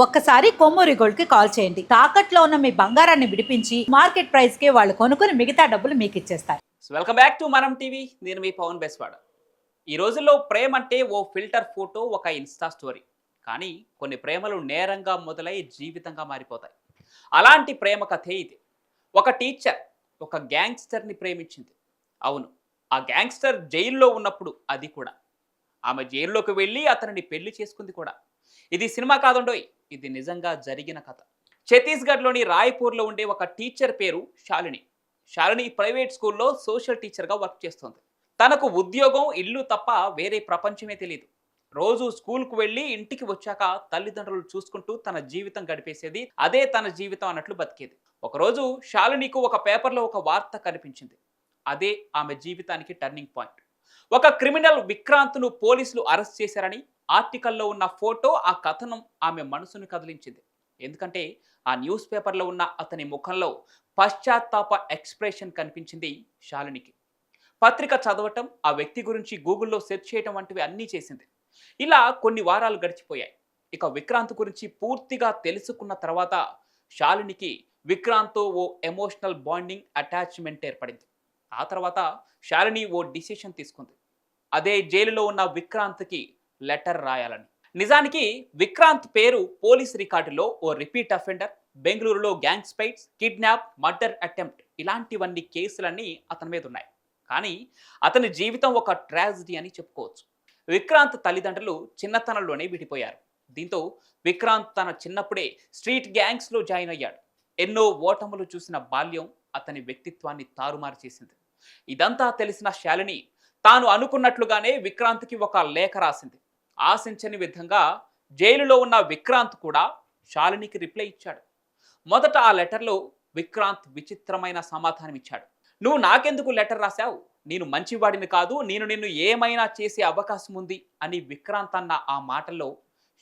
ఒక్కసారి కొమ్మూరి గోల్డ్ కి కాల్ చేయండి. తాకట్లో ఉన్న మీ బంగారాన్ని విడిపించి మార్కెట్ ప్రైస్ కి వాళ్ళు కొనుక్కుని మిగతా డబ్బులు మీకు ఇచ్చేస్తారు. వెల్కమ్ బ్యాక్ టు మనం టీవీ. నేను మీ పవన్ బెస్వాడ. ఈ రోజుల్లో ప్రేమ అంటే ఓ ఫిల్టర్ ఫోటో, ఒక ఇన్స్టా స్టోరీ. కానీ కొన్ని ప్రేమలు నేరంగా మొదలై జీవితంగా మారిపోతాయి. అలాంటి ప్రేమ కథే ఇది. ఒక టీచర్ ఒక గ్యాంగ్స్టర్ని ప్రేమించింది. అవును, ఆ గ్యాంగ్స్టర్ జైల్లో ఉన్నప్పుడు అది కూడా. ఆమె జైల్లోకి వెళ్ళి అతనిని పెళ్లి చేసుకుంది కూడా. ఇది సినిమా కాదుండోయ్, ఇది నిజంగా జరిగిన కథ. ఛత్తీస్గఢ్లోని రాయ్పూర్లో ఉండే ఒక టీచర్ పేరు శాలిని. శాలిని ప్రైవేట్ స్కూల్లో సోషల్ టీచర్గా వర్క్ చేస్తుంది. తనకు ఉద్యోగం, ఇల్లు తప్ప వేరే ప్రపంచమే తెలియదు. రోజు స్కూల్కు వెళ్ళి ఇంటికి వచ్చాక తల్లిదండ్రులు చూసుకుంటూ తన జీవితం గడిపేసేది. అదే తన జీవితం అన్నట్లు బతికేది. ఒకరోజు శాలినికి ఒక పేపర్లో ఒక వార్త కనిపించింది. అదే ఆమె జీవితానికి టర్నింగ్ పాయింట్. ఒక క్రిమినల్ విక్రాంత్ను పోలీసులు అరెస్ట్ చేశారని ఆర్టికల్లో ఉన్న ఫోటో, ఆ కథనం ఆమె మనసును కదిలించింది. ఎందుకంటే ఆ న్యూస్ పేపర్లో ఉన్న అతని ముఖంలో పశ్చాత్తాప ఎక్స్ప్రెషన్ కనిపించింది శాలినికి. పత్రిక చదవటం, ఆ వ్యక్తి గురించి గూగుల్లో సెర్చ్ చేయటం వంటివి అన్నీ చేసింది. ఇలా కొన్ని వారాలు గడిచిపోయాయి. ఇక విక్రాంత్ గురించి పూర్తిగా తెలుసుకున్న తర్వాత శాలినికి విక్రాంత్తో ఓ ఎమోషనల్ బాండింగ్, అటాచ్మెంట్ ఏర్పడింది. ఆ తర్వాత శాలిని ఓ డిసిషన్ తీసుకుంది. అదే జైలులో ఉన్న విక్రాంత్కి లెటర్ రాయాలని. నిజానికి విక్రాంత్ పేరు పోలీస్ రికార్డులో ఓ రిపీట్ అఫెండర్, బెంగళూరులో గ్యాంగ్ స్పైట్స్, కిడ్నాప్, మర్డర్ అటెంప్ట్ ఇలాంటివన్నీ కేసులన్నీ అతని మీద ఉన్నాయి. కానీ అతని జీవితం ఒక ట్రాజడీ అని చెప్పుకోవచ్చు. విక్రాంత్ తల్లిదండ్రులు చిన్నతనంలోనే విడిపోయారు. దీంతో విక్రాంత్ తన చిన్నప్పుడే స్ట్రీట్ గ్యాంగ్స్లో జాయిన్ అయ్యాడు. ఎన్నో ఓటములు చూసిన బాల్యం అతని వ్యక్తిత్వాన్ని తారుమారు చేసింది. ఇదంతా తెలిసిన శాలిని తాను అనుకున్నట్లుగానే విక్రాంత్కి ఒక లేఖ రాసింది. ఆశించని విధంగా జైలులో ఉన్న విక్రాంత్ కూడా శాలినికి రిప్లై ఇచ్చాడు. మొదట ఆ లెటర్లో విక్రాంత్ విచిత్రమైన సమాధానం ఇచ్చాడు. నువ్వు నాకెందుకు లెటర్ రాశావు? నేను మంచివాడిని కాదు, నేను నిన్ను ఏమైనా చేసే అవకాశం ఉంది అని విక్రాంత్ అన్న ఆ మాటల్లో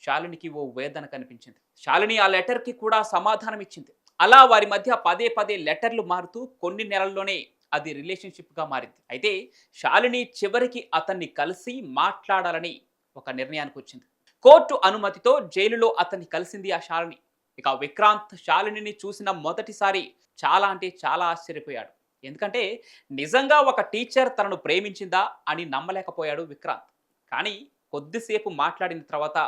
శాలినికి ఓ వేదన కనిపించింది. శాలిని ఆ లెటర్కి కూడా సమాధానం ఇచ్చింది. అలా వారి మధ్య పదే పదే లెటర్లు మారుతూ కొన్ని నెలల్లోనే అది రిలేషన్షిప్గా మారింది. అయితే శాలిని చివరికి అతన్ని కలిసి మాట్లాడాలని ఒక నిర్ణయానికి వచ్చింది. కోర్టు అనుమతితో జైలులో అతన్ని కలిసింది ఆ శాలిని. ఇక విక్రాంత్ శాలినిని చూసిన మొదటిసారి చాలా అంటే చాలా ఆశ్చర్యపోయాడు. ఎందుకంటే నిజంగా ఒక టీచర్ తనను ప్రేమించిందా అని నమ్మలేకపోయాడు విక్రాంత్. కానీ కొద్దిసేపు మాట్లాడిన తర్వాత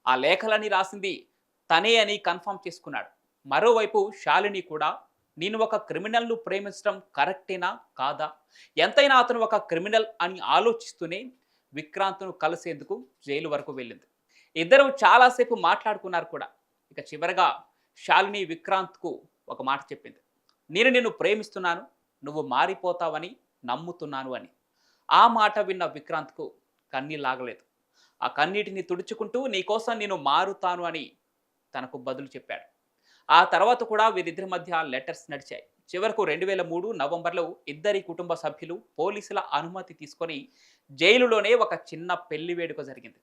ఆ లేఖలని రాసింది తనే అని కన్ఫర్మ్ చేసుకున్నాడు. మరోవైపు శాలిని కూడా నేను ఒక క్రిమినల్ను ప్రేమించడం కరెక్టేనా కాదా, ఎంతైనా అతను ఒక క్రిమినల్ అని ఆలోచిస్తూనే విక్రాంత్ను కలిసేందుకు జైలు వరకు వెళ్ళింది. ఇద్దరు చాలాసేపు మాట్లాడుకున్నారు కూడా. ఇక చివరగా శాలిని విక్రాంత్కు ఒక మాట చెప్పింది. నేను నిన్ను ప్రేమిస్తున్నాను, నువ్వు మారిపోతావని నమ్ముతున్నాను అని. ఆ మాట విన్న విక్రాంత్కు కన్నీళ్ళాగలేదు. ఆ కన్నీటిని తుడుచుకుంటూ నీకోసం నేను మారుతాను అని తనకు బదులు చెప్పాడు. ఆ తర్వాత కూడా వీరిద్దరి మధ్య లెటర్స్ నడిచాయి. చివరకు 2003 నవంబర్లో ఇద్దరి కుటుంబ సభ్యులు పోలీసుల అనుమతి తీసుకొని జైలులోనే ఒక చిన్న పెళ్లి వేడుక జరిగింది.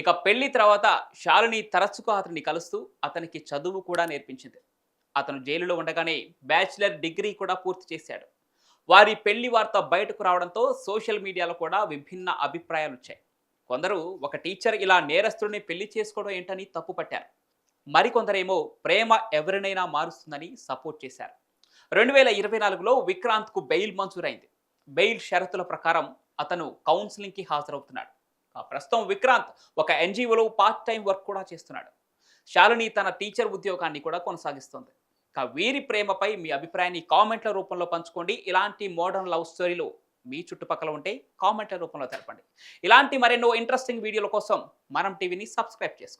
ఇక పెళ్లి తర్వాత శాలిని తరచుగా అతన్ని కలుస్తూ అతనికి చదువు కూడా నేర్పించింది. అతను జైలులో ఉండగానే బ్యాచిలర్ డిగ్రీ కూడా పూర్తి చేశాడు. వారి పెళ్లి వార్త బయటకు రావడంతో సోషల్ మీడియాలో కూడా విభిన్న అభిప్రాయాలు వచ్చాయి. కొందరు ఒక టీచర్ ఇలా నేరస్తుడిని పెళ్లి చేసుకోవడం ఏంటని తప్పు పట్టారు. మరికొందరేమో ప్రేమ ఎవరినైనా మారుస్తుందని సపోర్ట్ చేశారు. 2024లో విక్రాంత్కు బెయిల్ మంజూరైంది. బెయిల్ షరతుల ప్రకారం అతను కౌన్సిలింగ్కి హాజరవుతున్నాడు. ప్రస్తుతం విక్రాంత్ ఒక ఎన్జిఓలో పార్ట్ టైం వర్క్ కూడా చేస్తున్నాడు. శాలిని తన టీచర్ ఉద్యోగాన్ని కూడా కొనసాగిస్తుంది. వీరి ప్రేమపై మీ అభిప్రాయాన్ని కామెంట్ల రూపంలో పంచుకోండి. ఇలాంటి మోడర్న్ లవ్ స్టోరీలు మీ చుట్టుపక్కల ఉంటే కామెంట్ల రూపంలో తెలపండి. ఇలాంటి మరెన్నో ఇంట్రెస్టింగ్ వీడియోల కోసం మనం టీవీని సబ్స్క్రైబ్ చేసుకోండి.